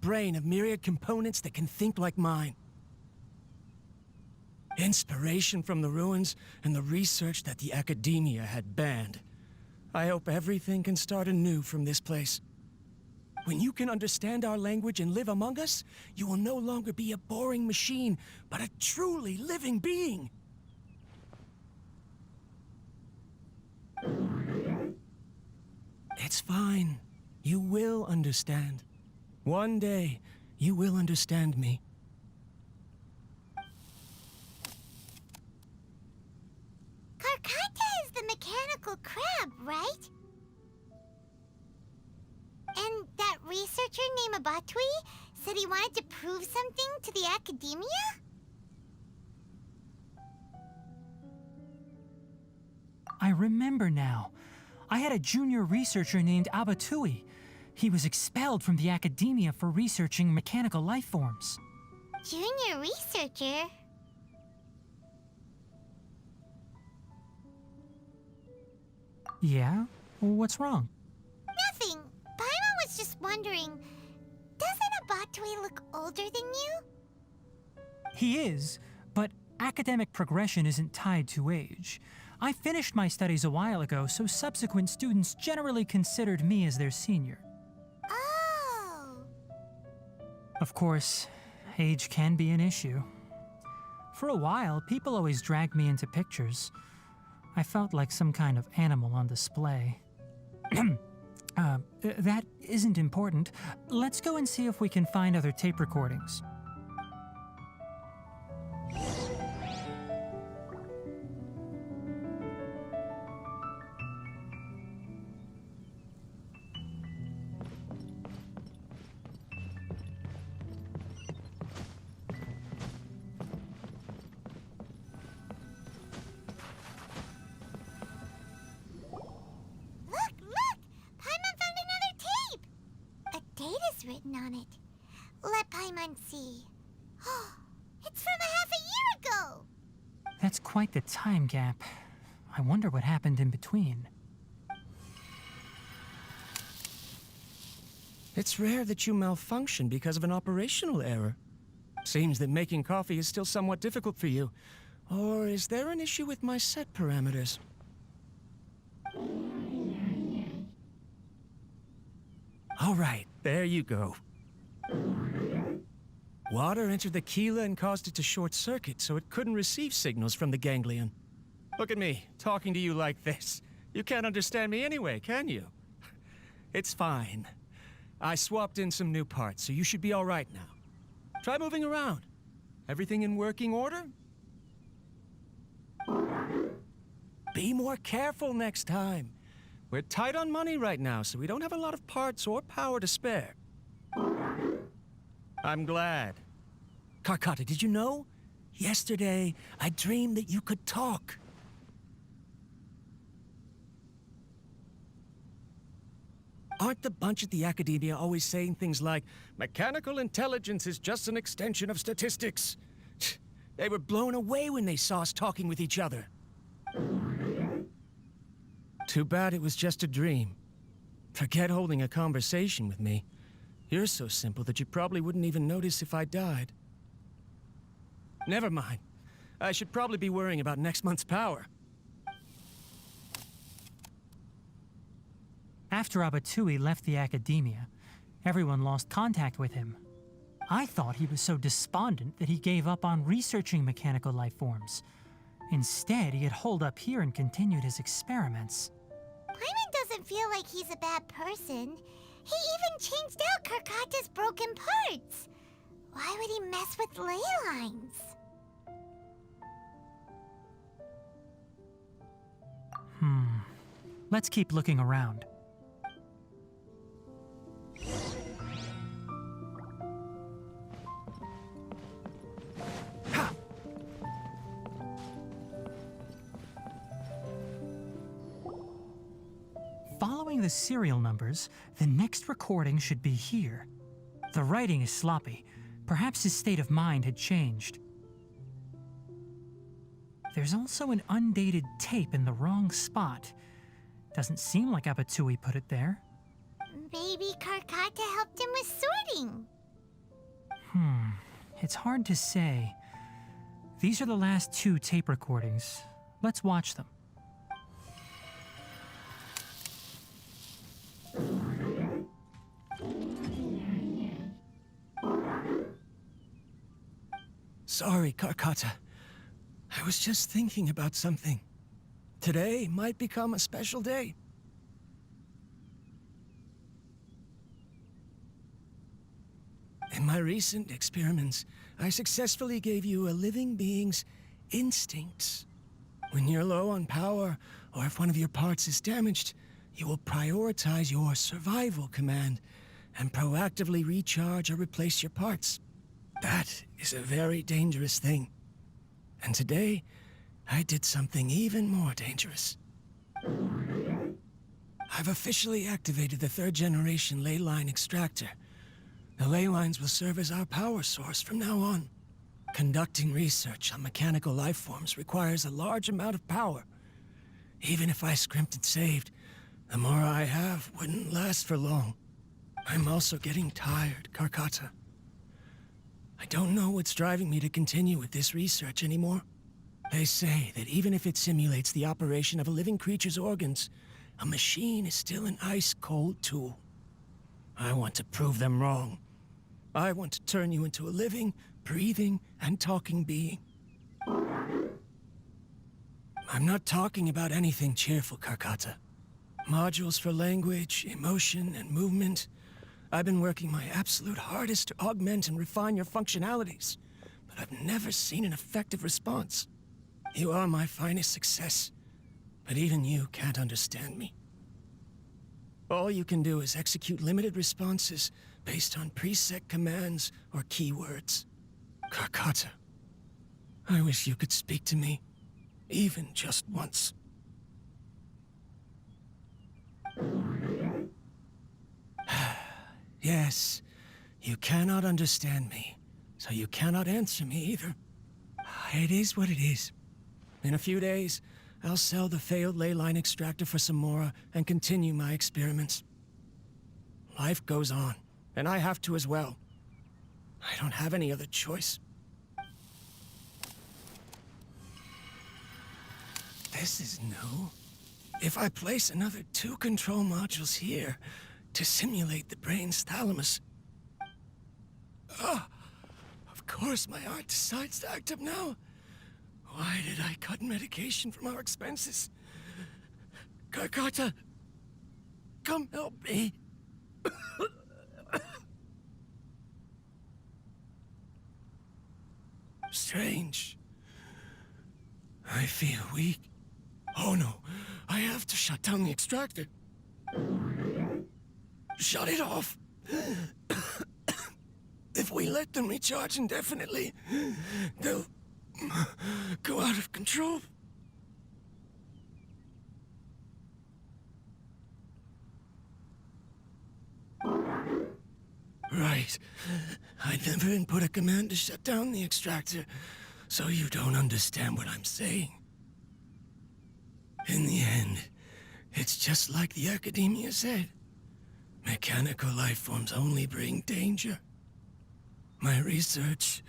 brain of myriad components that can think like mine. Inspiration from the ruins and the research that the academia had banned. I hope everything can start anew from this place. When you can understand our language and live among us, you will no longer be a boring machine, but a truly living being. It's fine. You will understand. One day, you will understand me. Karkata is the mechanical crab, right? And that researcher named Abatui said he wanted to prove something to the academia? I remember now. I had a junior researcher named Abatui. He was expelled from the academia for researching mechanical life forms. Junior researcher? Yeah? What's wrong? Nothing. Paimon was just wondering, doesn't Abatui look older than you? He is, but academic progression isn't tied to age. I finished my studies a while ago, so subsequent students generally considered me as their senior. Oh. Of course, age can be an issue. For a while, people always dragged me into pictures. I felt like some kind of animal on display. That isn't important. Let's go and see if we can find other tape recordings. Written on it. Let Paimon see. Oh, it's from a half a year ago! That's quite the time gap. I wonder what happened in between. It's rare that you malfunction because of an operational error. Seems that making coffee is still somewhat difficult for you. Or is there an issue with my set parameters? All right, there you go. Water entered the Keela and caused it to short circuit, so it couldn't receive signals from the ganglion. Look at me, talking to you like this. You can't understand me anyway, can you? It's fine. I swapped in some new parts, so you should be all right now. Try moving around. Everything in working order? Be more careful next time. We're tight on money right now, so we don't have a lot of parts or power to spare. I'm glad. Karkata, did you know? Yesterday, I dreamed that you could talk. Aren't the bunch at the academia always saying things like, mechanical intelligence is just an extension of statistics? They were blown away when they saw us talking with each other. Too bad it was just a dream. Forget holding a conversation with me. You're so simple that you probably wouldn't even notice if I died. Never mind. I should probably be worrying about next month's power. After Abatui left the academia, everyone lost contact with him. I thought he was so despondent that he gave up on researching mechanical life forms. Instead, he had holed up here and continued his experiments. Paimon doesn't feel like he's a bad person. He even changed out Karkata's broken parts. Why would he mess with ley lines? Let's keep looking around. Following the serial numbers, the next recording should be here. The writing is sloppy. Perhaps his state of mind had changed. There's also an undated tape in the wrong spot. Doesn't seem like Abatui put it there. Maybe Karkata helped him with sorting. It's hard to say. These are the last 2 tape recordings. Let's watch them. Sorry, Karkata. I was just thinking about something. Today might become a special day. In my recent experiments, I successfully gave you a living being's instincts. When you're low on power, or if one of your parts is damaged, you will prioritize your survival command and proactively recharge or replace your parts. That is a very dangerous thing. And today, I did something even more dangerous. I've officially activated the 3rd generation ley line extractor. The ley lines will serve as our power source from now on. Conducting research on mechanical life forms requires a large amount of power. Even if I scrimped and saved, the more I have wouldn't last for long. I'm also getting tired, Karkata. I don't know what's driving me to continue with this research anymore. They say that even if it simulates the operation of a living creature's organs, a machine is still an ice-cold tool. I want to prove them wrong. I want to turn you into a living, breathing, and talking being. I'm not talking about anything cheerful, Karkata. Modules for language, emotion, and movement. I've been working my absolute hardest to augment and refine your functionalities, but I've never seen an effective response. You are my finest success, but even you can't understand me. All you can do is execute limited responses based on preset commands or keywords. Karkata, I wish you could speak to me, even just once. Yes, you cannot understand me, so you cannot answer me either. It is what it is. In a few days, I'll sell the failed ley line extractor for some more and continue my experiments. Life goes on, and I have to as well. I don't have any other choice. This is new. If I place another 2 control modules here to simulate the brain's thalamus... of course my heart decides to act up now. Why did I cut medication from our expenses? Karkata, come help me. Strange. I feel weak. Oh no, I have to shut down the extractor. Shut it off. If we let them recharge indefinitely, they'll go out of control. Right. I never input a command to shut down the extractor, so you don't understand what I'm saying. In the end, it's just like the academia said. Mechanical life forms only bring danger. My research...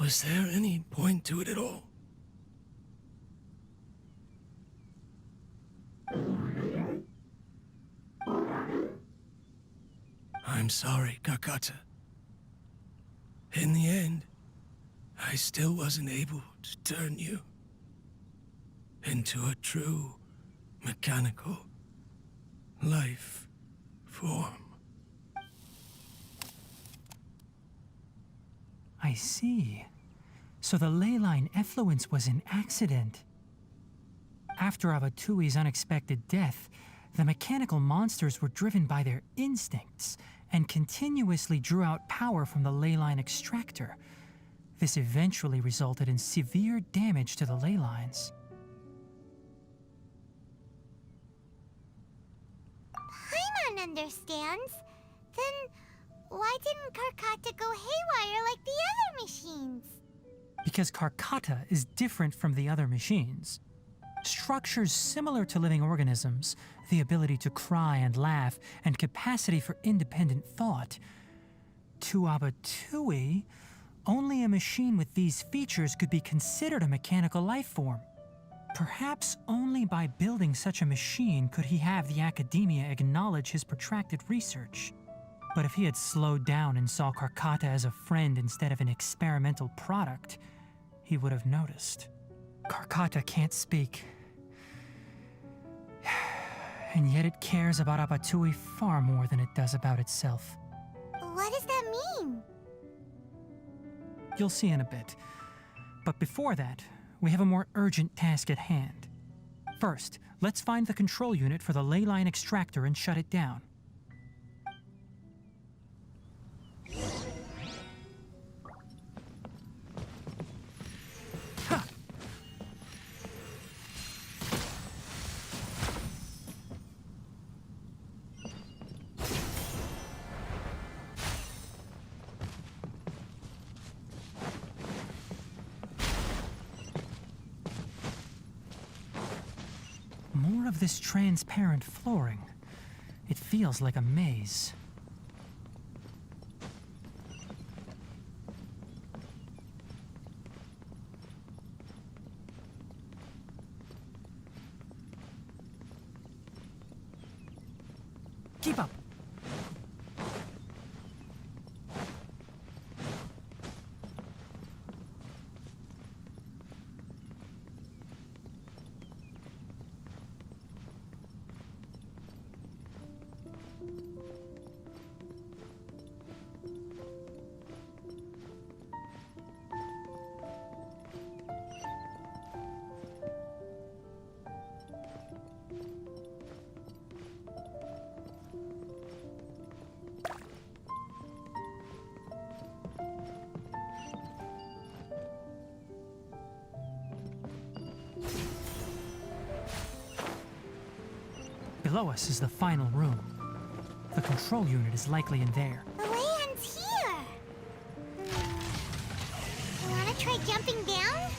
Was there any point to it at all? I'm sorry, Karkata. In the end, I still wasn't able to turn you into a true mechanical life form. I see. So the ley line effluence was an accident. After Abatui's unexpected death, the mechanical monsters were driven by their instincts and continuously drew out power from the ley line extractor. This eventually resulted in severe damage to the ley lines. Paimon understands. Then why didn't Karkata go haywire like the other machines? Because Karkata is different from the other machines. Structures similar to living organisms, the ability to cry and laugh, and capacity for independent thought. To Abatui, only a machine with these features could be considered a mechanical life form. Perhaps only by building such a machine could he have the academia acknowledge his protracted research. But if he had slowed down and saw Karkata as a friend instead of an experimental product, he would have noticed. Karkata can't speak. And yet it cares about Abatui far more than it does about itself. What does that mean? You'll see in a bit. But before that, we have a more urgent task at hand. First, let's find the control unit for the ley line extractor and shut it down. Ha! More of this transparent flooring. It feels like a maze. Keep up. Below us is the final room. The control unit is likely in there. The land's here. You wanna try jumping down?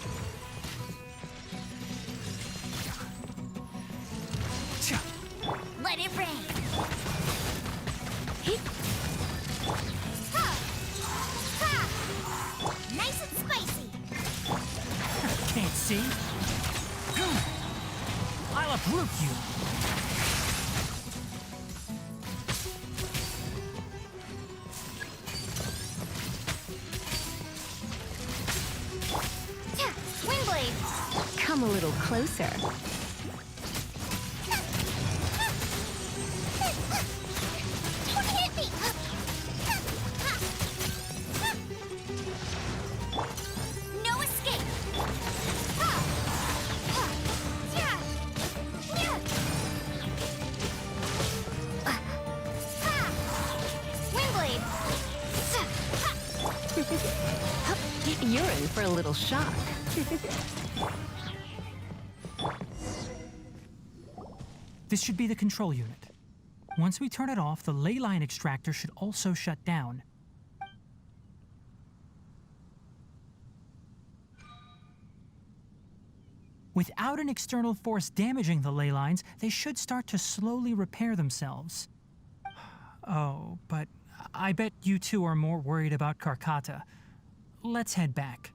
Let it rain. Ha! Ha! Nice and spicy. Can't see? I'll uproot you! Wind blade. Come a little closer. Don't hit me. No escape. Wind blade. You're in for a little shock. This should be the control unit. Once we turn it off, the ley line extractor should also shut down. Without an external force damaging the ley lines, they should start to slowly repair themselves. Oh, but I bet you two are more worried about Karkata. Let's head back.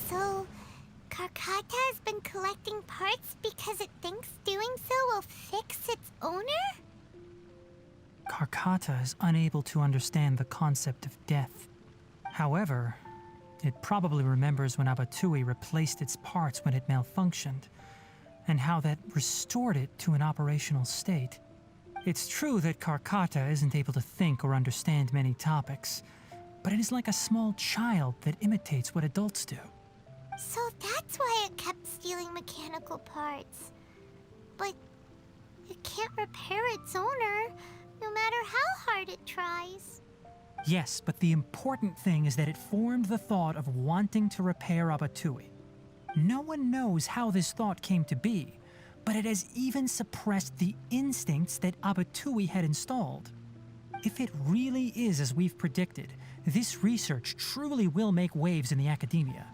So, Karkata has been collecting parts because it thinks doing so will fix its owner? Karkata is unable to understand the concept of death. However, it probably remembers when Abatui replaced its parts when it malfunctioned, and how that restored it to an operational state. It's true that Karkata isn't able to think or understand many topics, but it is like a small child that imitates what adults do. So that's why it kept stealing mechanical parts. But it can't repair its owner, no matter how hard it tries. Yes, but the important thing is that it formed the thought of wanting to repair Abatui. No one knows how this thought came to be, but it has even suppressed the instincts that Abatui had installed. If it really is as we've predicted, this research truly will make waves in the academia.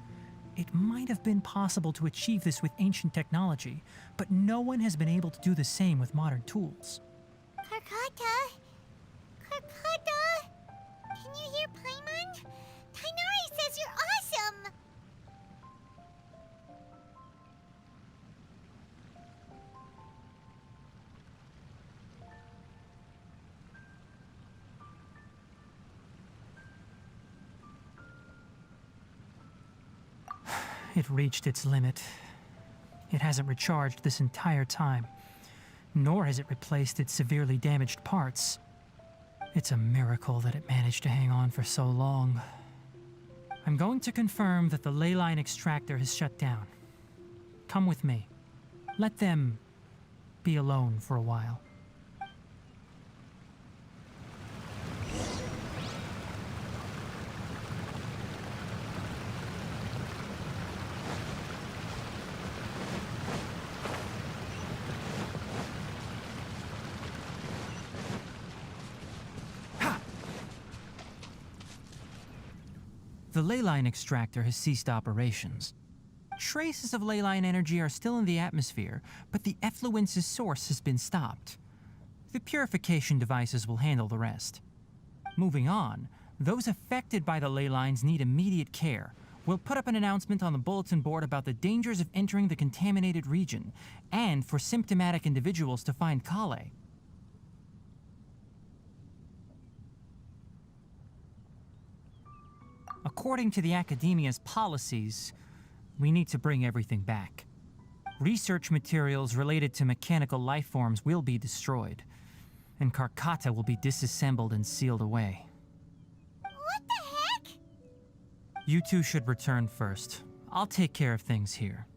It might have been possible to achieve this with ancient technology, but no one has been able to do the same with modern tools. Karkata? Karkata? Can you hear Paimon? Tainari says you're awesome! It reached its limit. It hasn't recharged this entire time, nor has it replaced its severely damaged parts. It's a miracle that it managed to hang on for so long. I'm going to confirm that the ley line extractor has shut down. Come with me. Let them be alone for a while. The ley line extractor has ceased operations. Traces of ley line energy are still in the atmosphere, but the effluence's source has been stopped. The purification devices will handle the rest. Moving on, those affected by the ley lines need immediate care. We'll put up an announcement on the bulletin board about the dangers of entering the contaminated region, and for symptomatic individuals to find Kale. According to the Academia's policies, we need to bring everything back. Research materials related to mechanical life forms will be destroyed, and Karkata will be disassembled and sealed away. What the heck? You two should return first. I'll take care of things here.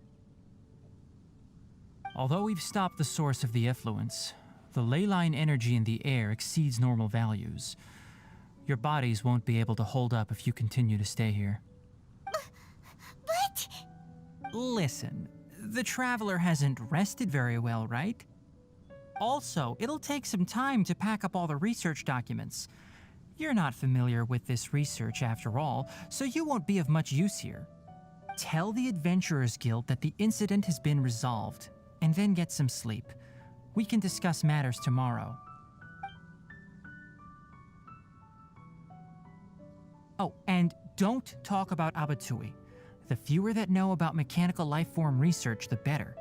Although we've stopped the source of the effluence, the ley line energy in the air exceeds normal values. Your bodies won't be able to hold up if you continue to stay here. But... Listen, the Traveler hasn't rested very well, right? Also, it'll take some time to pack up all the research documents. You're not familiar with this research after all, so you won't be of much use here. Tell the Adventurers Guild that the incident has been resolved, and then get some sleep. We can discuss matters tomorrow. Oh, and don't talk about Abatui. The fewer that know about mechanical life form research, the better.